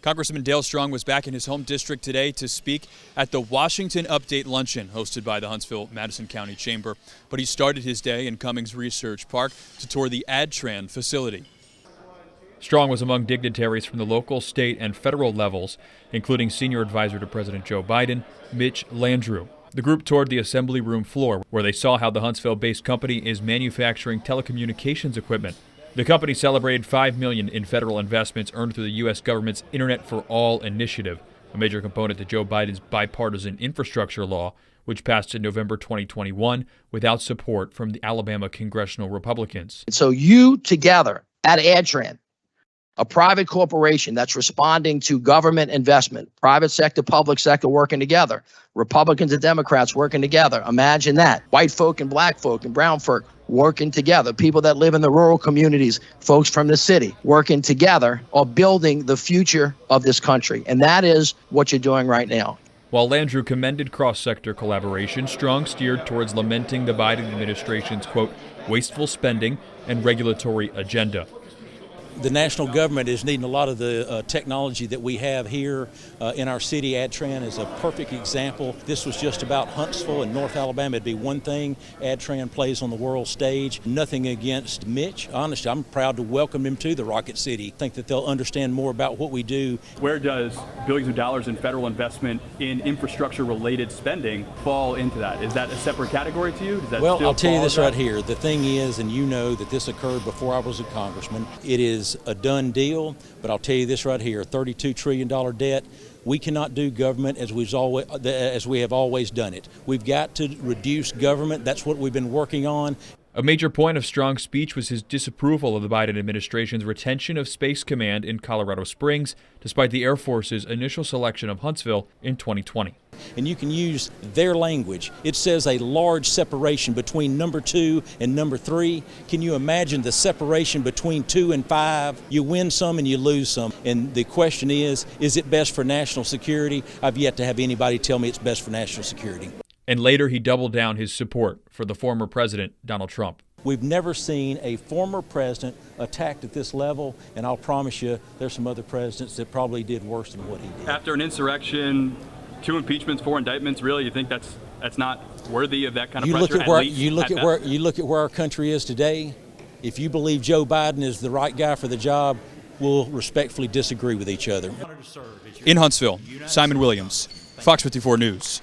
Congressman Dale Strong was back in his home district today to speak at the Washington Update Luncheon hosted by the Huntsville Madison County Chamber. But he started his day in Cummings Research Park to tour the Adtran facility. Strong was among dignitaries from the local, state, and federal levels, including senior advisor to President Joe Biden, Mitch Landrieu. The group toured the assembly room floor, where they saw how the Huntsville-based company is manufacturing telecommunications equipment. The company celebrated $5 million in federal investments earned through the U.S. government's Internet for All initiative, a major component to Joe Biden's bipartisan infrastructure law, which passed in November 2021 without support from the Alabama congressional Republicans. So you together at Adtran, a private corporation that's responding to government investment, private sector, public sector working together, Republicans and Democrats working together. Imagine that. White folk and black folk and brown folk working together. People that live in the rural communities, folks from the city working together are building the future of this country. And that is what you're doing right now. While Landrieu commended cross-sector collaboration, Strong steered towards lamenting the Biden administration's, quote, wasteful spending and regulatory agenda. The national government is needing a lot of the technology that we have here in our city. Adtran is a perfect example. This was just about Huntsville and North Alabama. It'd be one thing. Adtran plays on the world stage. Nothing against Mitch. Honestly, I'm proud to welcome him to the Rocket City. I think that they'll understand more about what we do. Where does billions of dollars in federal investment in infrastructure-related spending fall into that? Is that a separate category to you? Does that Well, I'll tell you this right here. The thing is, and you know that this occurred before I was a congressman, it is a done deal, but I'll tell you this right here, $32 trillion debt. We cannot do government as we have always done it. We've got to reduce government. That's what we've been working on. A major point of Strong's speech was his disapproval of the Biden administration's retention of Space Command in Colorado Springs, despite the Air Force's initial selection of Huntsville in 2020. And you can use their language. It says a large separation between number 2 and number 3. Can you imagine the separation between 2 and 5? You win some and you lose some. And the question is it best for national security? I've yet to have anybody tell me it's best for national security. And later he doubled down his support for the former president, Donald Trump. We've never seen a former president attacked at this level, and I'll promise you there's some other presidents that probably did worse than what he did. After an insurrection, 2 impeachments, 4 indictments, really, you think that's not worthy of that kind of pressure? You look at where our country is today. If you believe Joe Biden is the right guy for the job, we'll respectfully disagree with each other. In Huntsville, Simon Williams, Fox 54 News.